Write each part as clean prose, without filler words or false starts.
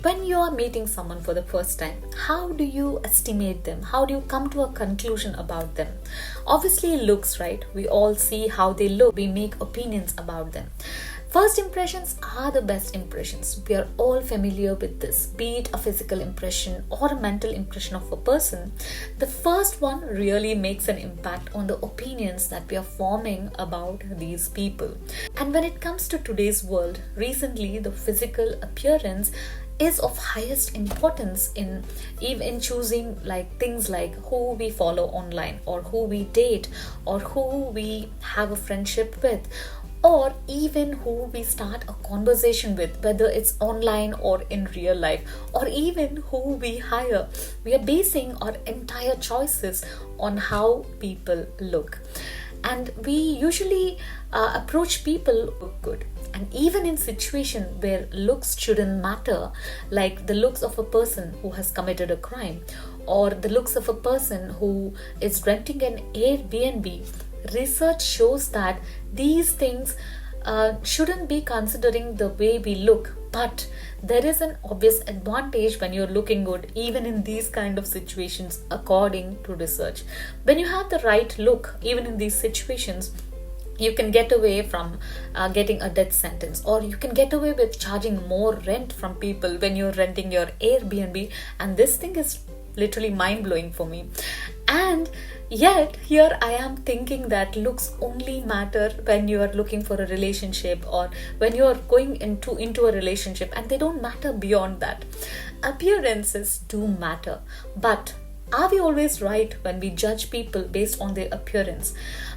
When you are meeting someone for the first time, how do you estimate them? How do you come to a conclusion about them? Obviously, looks, right? We all see how they look, we make opinions about them. First impressions are the best impressions. We are all familiar with this, be it a physical impression or a mental impression of a person. The first one really makes an impact on the opinions that we are forming about these people. And when it comes to today's world, recently the physical appearance is of highest importance in even choosing things like who we follow online or who we date or who we have a friendship with, or even who we start a conversation with, whether it's online or in real life, or even who we hire. We are basing our entire choices on how people look. And we usually approach people who look good. And even in situations where looks shouldn't matter, like the looks of a person who has committed a crime, or the looks of a person who is renting an Airbnb, research shows that these things shouldn't be considering the way we look, but there is an obvious advantage when you're looking good even in these kind of situations according to research. When you have the right look even in these situations, you can get away from getting a death sentence, or you can get away with charging more rent from people when you're renting your Airbnb. And this thing is literally mind-blowing for me. And yet here I am thinking that looks only matter when you are looking for a relationship or when you are going into a relationship, and they don't matter beyond that. Appearances do matter, but are we always right when we judge people based on their appearance?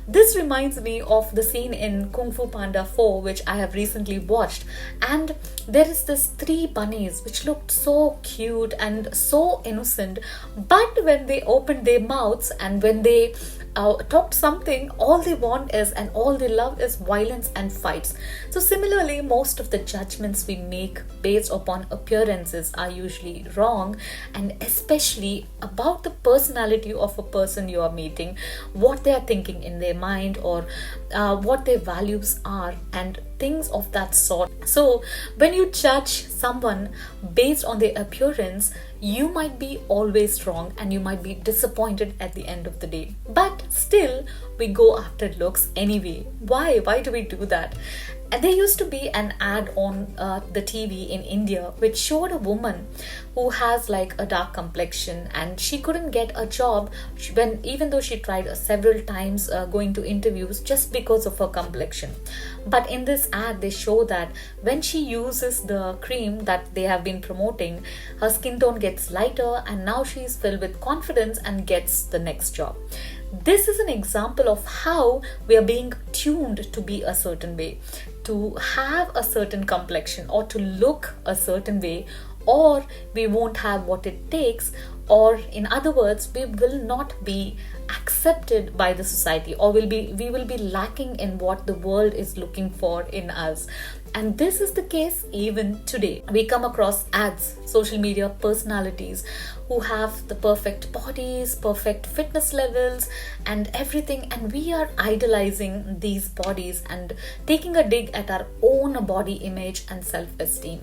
This reminds me of the scene in Kung Fu Panda 4, which I have recently watched. And there is this 3 bunnies which looked so cute and so innocent. But when they opened their mouths and when they talked something, all they want is and all they love is violence and fights. So similarly, most of the judgments we make based upon appearances are usually wrong, and especially about the personality of a person you are meeting, what they are thinking in their mind, or what their values are, and things of that sort. So when you judge someone based on their appearance, you might be always wrong and you might be disappointed at the end of the day. But still, we go after looks anyway. Why do we do that? And there used to be an ad on the TV in India which showed a woman who has like a dark complexion, and she couldn't get a job even though she tried several times going to interviews just because of her complexion. But in this ad, they show that when she uses the cream that they have been promoting, her skin tone gets lighter, and now she is filled with confidence and gets the next job. This is an example of how we are being tuned to be a certain way, to have a certain complexion, or to look a certain way, or we won't have what it takes, or in other words, we will not be accepted by the society, or we will be lacking in what the world is looking for in us. And this is the case even today. We come across ads, social media personalities who have the perfect bodies, perfect fitness levels, and everything, and we are idolizing these bodies and taking a dig at our own body image and self-esteem.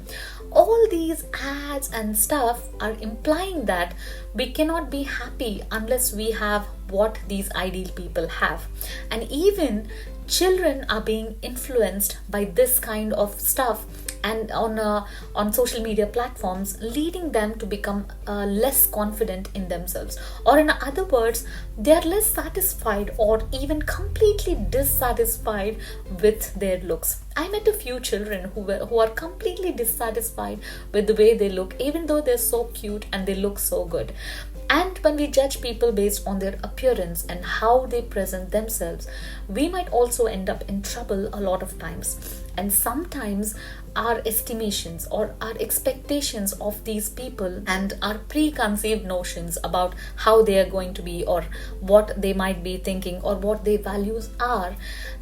All these ads and stuff are implying that we cannot be happy unless we have what these ideal people have. And even children are being influenced by this kind of stuff, and on social media platforms, leading them to become less confident in themselves, or in other words, they are less satisfied or even completely dissatisfied with their looks. I met a few children who are completely dissatisfied with the way they look, even though they're so cute and they look so good. And when we judge people based on their appearance and how they present themselves, we might also end up in trouble a lot of times. And sometimes our estimations or our expectations of these people and our preconceived notions about how they are going to be, or what they might be thinking, or what their values are,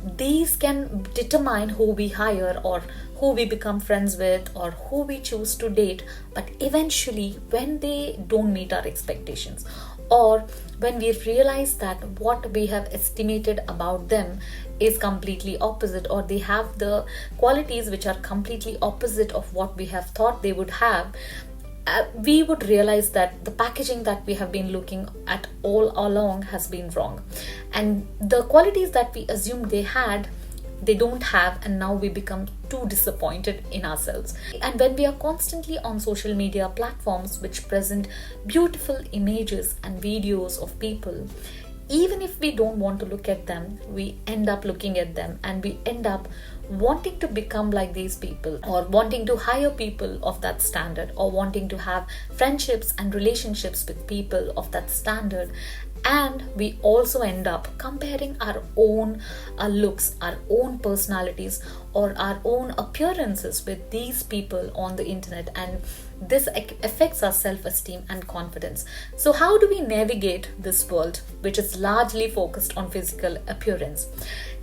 these can determine who we hire, or who we become friends with, or who we choose to date. But eventually, when they don't meet our expectations, or when we realize that what we have estimated about them is completely opposite, or they have the qualities which are completely opposite of what we have thought they would have, we would realize that the packaging that we have been looking at all along has been wrong, and the qualities that we assumed they had, they don't have, and now we become too disappointed in ourselves. And when we are constantly on social media platforms which present beautiful images and videos of people, even if we don't want to look at them, we end up looking at them, and we end up wanting to become like these people, or wanting to hire people of that standard, or wanting to have friendships and relationships with people of that standard. And we also end up comparing our own looks, our own personalities, or our own appearances with these people on the internet, and this affects our self-esteem and confidence. So how do we navigate this world which is largely focused on physical appearance?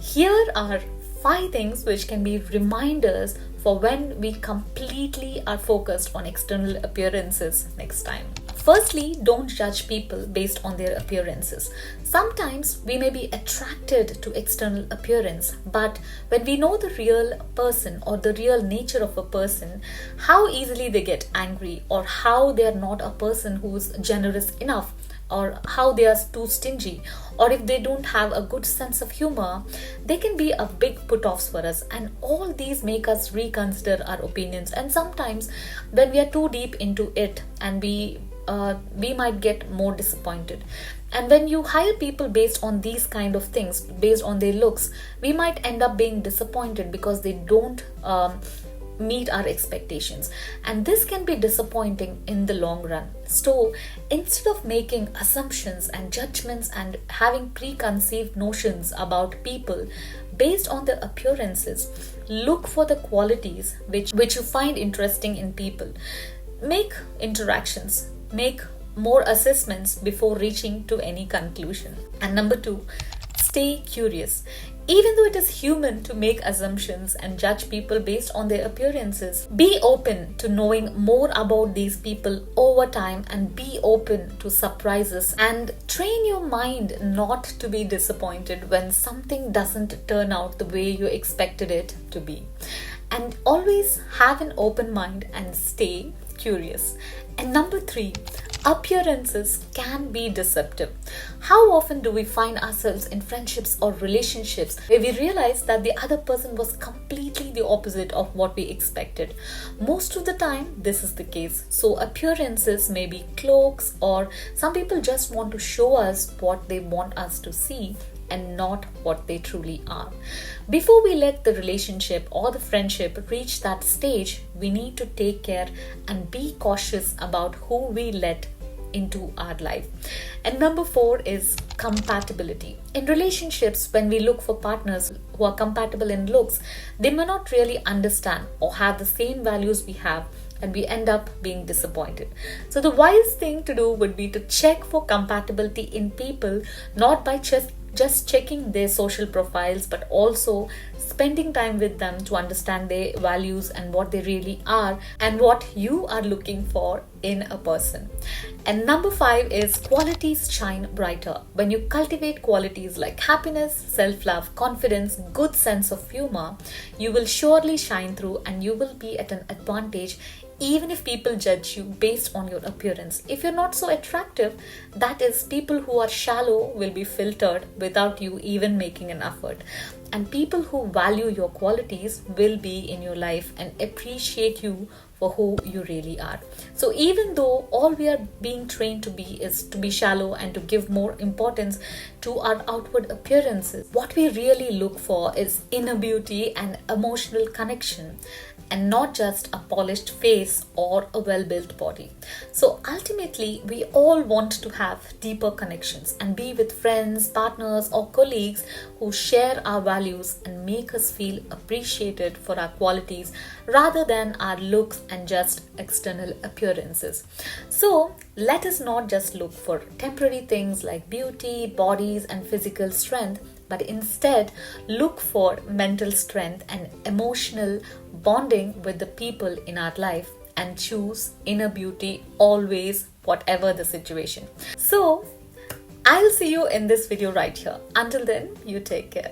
Here are 5 things which can be reminders for when we completely are focused on external appearances next time. Firstly, don't judge people based on their appearances. Sometimes we may be attracted to external appearance, but when we know the real person or the real nature of a person, how easily they get angry, or how they are not a person who's generous enough, or how they are too stingy, or if they don't have a good sense of humor, they can be a big put-offs for us. And all these make us reconsider our opinions. And sometimes when we are too deep into it, and we might get more disappointed. And when you hire people based on these kind of things, based on their looks, we might end up being disappointed because they don't meet our expectations, and this can be disappointing in the long run. So instead of making assumptions and judgments and having preconceived notions about people based on their appearances, look for the qualities which you find interesting in people. Make interactions, make more assessments before reaching to any conclusion. And number 2, stay curious. Even though it is human to make assumptions and judge people based on their appearances, be open to knowing more about these people over time, and be open to surprises, and train your mind not to be disappointed when something doesn't turn out the way you expected it to be. And always have an open mind and stay curious. And number 3, appearances can be deceptive. How often do we find ourselves in friendships or relationships where we realize that the other person was completely the opposite of what we expected? Most of the time, this is the case. So appearances may be cloaks, or some people just want to show us what they want us to see and not what they truly are. Before we let the relationship or the friendship reach that stage, we need to take care and be cautious about who we let into our life. And number 4 is compatibility. In relationships, when we look for partners who are compatible in looks, they may not really understand or have the same values we have, and we end up being disappointed. So the wise thing to do would be to check for compatibility in people, not by just checking their social profiles, but also spending time with them to understand their values and what they really are, and what you are looking for in a person. And number 5 is qualities shine brighter. When you cultivate qualities like happiness, self-love, confidence, good sense of humor, you will surely shine through, and you will be at an advantage even if people judge you based on your appearance. If you're not so attractive, that is, people who are shallow will be filtered without you even making an effort. And people who value your qualities will be in your life and appreciate you for who you really are. So even though all we are being trained to be is to be shallow and to give more importance to our outward appearances, what we really look for is inner beauty and emotional connection, and not just a polished face or a well-built body. So ultimately, we all want to have deeper connections and be with friends, partners, or colleagues who share our values and make us feel appreciated for our qualities rather than our looks and just external appearances. So let us not just look for temporary things like beauty, bodies, and physical strength, but instead look for mental strength and emotional bonding with the people in our life, and choose inner beauty always, whatever the situation. So I'll see you in this video right here. Until then, you take care.